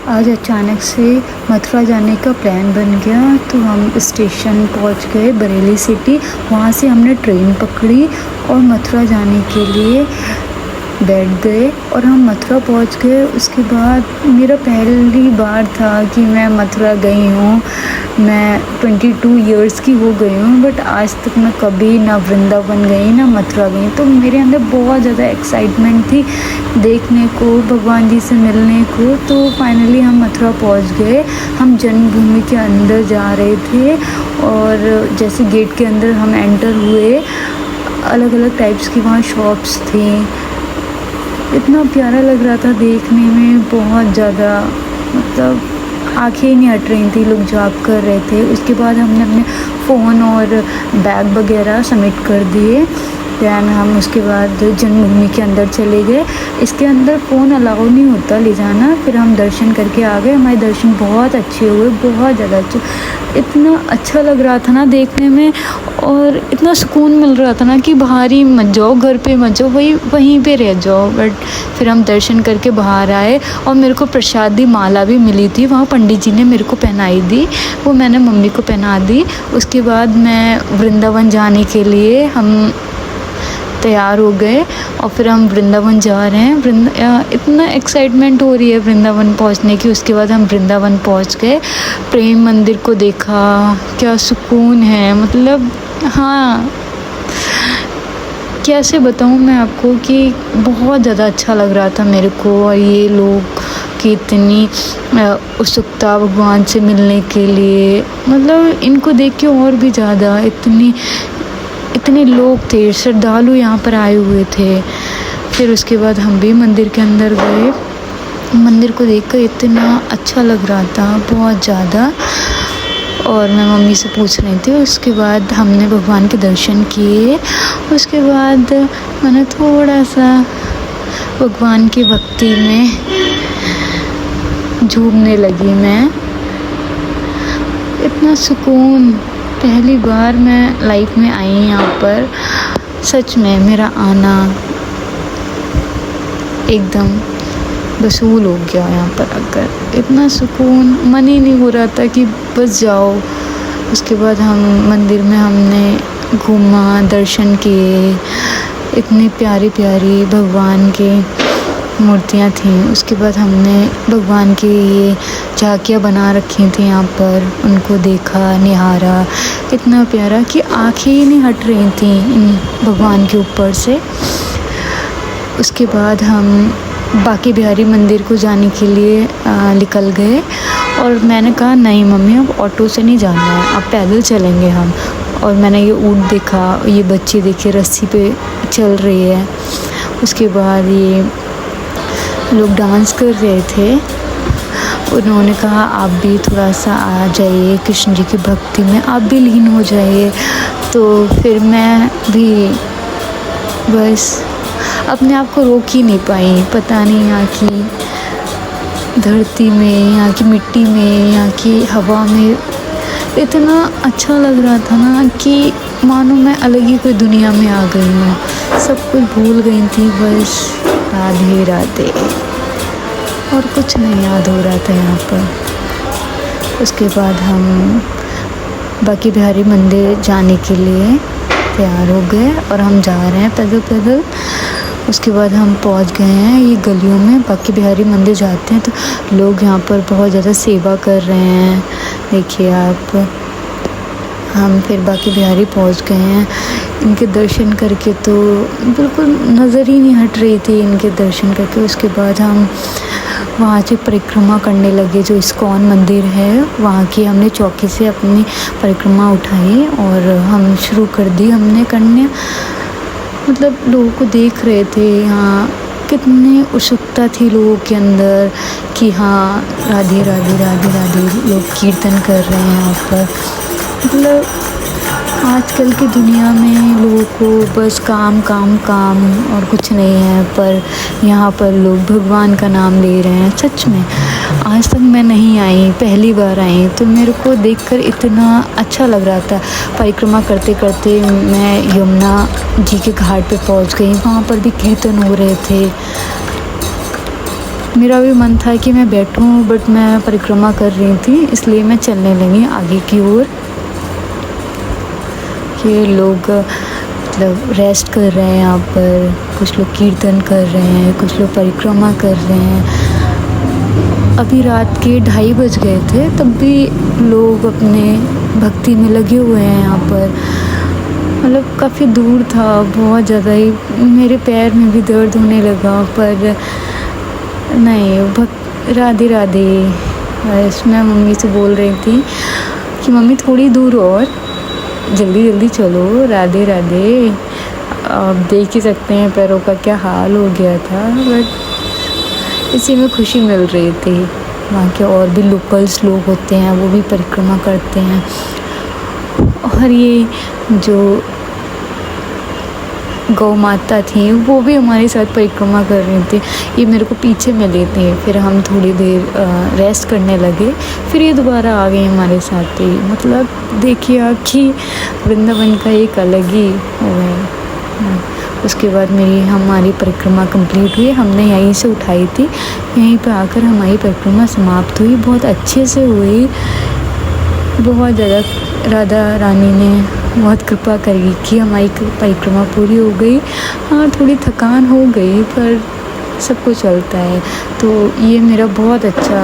आज अचानक से मथुरा जाने का प्लान बन गया, तो हम स्टेशन पहुंच गए बरेली सिटी। वहां से हमने ट्रेन पकड़ी और मथुरा जाने के लिए बैठ गए और हम मथुरा पहुंच गए। उसके बाद मेरा पहली बार था कि मैं मथुरा गई हूँ। मैं 22 इयर्स की हो गई हूँ, बट आज तक मैं कभी ना वृंदावन गई ना मथुरा गई। तो मेरे अंदर बहुत ज़्यादा एक्साइटमेंट थी देखने को, भगवान जी से मिलने को। तो फाइनली हम मथुरा पहुँच गए। हम जन्मभूमि के अंदर जा रहे थे और जैसे गेट के अंदर हम एंटर हुए, अलग अलग टाइप्स की वहाँ शॉप्स थी। इतना प्यारा लग रहा था देखने में, बहुत ज़्यादा, मतलब आँखें ही नहीं हट रही थी। लोग जॉब कर रहे थे। उसके बाद हमने अपने फ़ोन और बैग वगैरह सबमिट कर दिए। दैन हम उसके बाद जन्मभूमि के अंदर चले गए। इसके अंदर फ़ोन अलाउ नहीं होता ले जाना। फिर हम दर्शन करके आ गए। हमारे दर्शन बहुत अच्छे हुए, बहुत ज़्यादा अच्छे। इतना अच्छा लग रहा था ना देखने में, और इतना सुकून मिल रहा था ना कि बाहर ही मत जाओ, घर पे मत जाओ, वहीं पे रह जाओ। बट फिर हम दर्शन करके बाहर आए और मेरे को प्रसादी माला भी मिली थी। वहाँ पंडित जी ने मेरे को पहनाई दी, वो मैंने मम्मी को पहना दी। उसके बाद मैं वृंदावन जाने के लिए हम तैयार हो गए और फिर हम वृंदावन जा रहे हैं। इतना एक्साइटमेंट हो रही है वृंदावन पहुंचने की। उसके बाद हम वृंदावन पहुंच गए, प्रेम मंदिर को देखा। क्या सुकून है, मतलब हाँ, कैसे बताऊं मैं आपको कि बहुत ज़्यादा अच्छा लग रहा था मेरे को। और ये लोग की इतनी उत्सुकता भगवान से मिलने के लिए, मतलब इनको देख के और भी ज़्यादा इतने लोग थे, श्रद्धालु यहाँ पर आए हुए थे। फिर उसके बाद हम भी मंदिर के अंदर गए। मंदिर को देखकर इतना अच्छा लग रहा था, बहुत ज़्यादा। और मैं मम्मी से पूछ रही थी। उसके बाद हमने भगवान के दर्शन किए। उसके बाद मैंने थोड़ा सा भगवान की भक्ति में झूमने लगी। मैं इतना सुकून, पहली बार मैं लाइफ में आई यहाँ पर। सच में मेरा आना एकदम वसूल हो गया यहाँ पर आकर। इतना सुकून, मन ही नहीं हो रहा था कि बस जाओ। उसके बाद हम मंदिर में हमने घूमा, दर्शन किए। इतनी प्यारी प्यारी भगवान की मूर्तियाँ थीं। उसके बाद हमने भगवान की ये झांकियाँ बना रखी थी यहाँ पर, उनको देखा, निहारा। इतना प्यारा कि आँखें ही नहीं हट रही थी इन भगवान के ऊपर से। उसके बाद हम बांके बिहारी मंदिर को जाने के लिए निकल गए। और मैंने कहा नहीं मम्मी, अब ऑटो से नहीं जाना है, अब पैदल चलेंगे हम। और मैंने ये ऊँट देखा, ये बच्चे देखे रस्सी पे चल रही है। उसके बाद ये लोग डांस कर रहे थे। उन्होंने कहा आप भी थोड़ा सा आ जाइए कृष्ण जी की भक्ति में, आप भी लीन हो जाइए। तो फिर मैं भी बस अपने आप को रोक ही नहीं पाई। पता नहीं यहाँ की धरती में, यहाँ की मिट्टी में, यहाँ की हवा में इतना अच्छा लग रहा था ना कि मानो मैं अलग ही कोई दुनिया में आ गई हूँ। सब कुछ भूल गई थी, बस राधे राधे, और कुछ नहीं याद हो रहा था यहाँ पर। उसके बाद हम बांके बिहारी मंदिर जाने के लिए तैयार हो गए और हम जा रहे हैं पैदल पैदल। उसके बाद हम पहुँच गए हैं ये गलियों में। बांके बिहारी मंदिर जाते हैं तो लोग यहाँ पर बहुत ज़्यादा सेवा कर रहे हैं, देखिए आप। हम फिर बांके बिहारी पहुँच गए हैं। इनके दर्शन करके तो बिल्कुल नज़र ही नहीं हट रही थी इनके दर्शन करके। उसके बाद हम वहाँ से परिक्रमा करने लगे, जो इस्कॉन मंदिर है वहाँ की। हमने चौकी से अपनी परिक्रमा उठाई और हम शुरू कर दी हमने करने। मतलब लोगों को देख रहे थे यहाँ, कितनी उत्सुकता थी लोगों के अंदर कि हाँ राधे राधे राधे राधे, लोग कीर्तन कर रहे हैं यहाँ पर। मतलब आजकल की दुनिया में लोगों को बस काम काम काम और कुछ नहीं है, पर यहाँ पर लोग भगवान का नाम ले रहे हैं। सच में आज तक मैं नहीं आई, पहली बार आई, तो मेरे को देखकर इतना अच्छा लग रहा था। परिक्रमा करते करते मैं यमुना जी के घाट पे पहुँच गई। वहाँ पर भी कीर्तन हो रहे थे। मेरा भी मन था कि मैं बैठूं, बट मैं परिक्रमा कर रही थी, इसलिए मैं चलने लगी आगे की ओर। ये लोग मतलब रेस्ट कर रहे हैं यहाँ पर, कुछ लोग कीर्तन कर रहे हैं, कुछ लोग परिक्रमा कर रहे हैं। अभी रात के 2:30 बज गए थे, तब भी लोग अपने भक्ति में लगे हुए हैं यहाँ पर। मतलब काफ़ी दूर था, बहुत ज़्यादा ही मेरे पैर में भी दर्द होने लगा, पर नहीं, राधे राधे। बस मैं मम्मी से बोल रही थी कि मम्मी थोड़ी दूर और, जल्दी जल्दी चलो, राधे राधे। आप देख ही सकते हैं पैरों का क्या हाल हो गया था, बट इसी में खुशी मिल रही थी। वहाँ के और भी लोकल्स लोग होते हैं, वो भी परिक्रमा करते हैं। और ये जो गौ माता थी वो भी हमारे साथ परिक्रमा कर रही थी। ये मेरे को पीछे मिले थे, फिर हम थोड़ी देर रेस्ट करने लगे, फिर ये दोबारा आ गए हमारे साथ ही। मतलब देखिए आप कि वृंदावन का एक अलग ही वो है। उसके बाद हमारी परिक्रमा कंप्लीट हुई, हमने यहीं से उठाई थी, यहीं पे आकर हमारी परिक्रमा समाप्त हुई, बहुत अच्छे से हुई। बहुत ज़्यादा राधा रानी ने बहुत कृपा करी कि हमारी परिक्रमा पूरी हो गई। हाँ, थोड़ी थकान हो गई, पर सब कुछ चलता है। तो ये मेरा बहुत अच्छा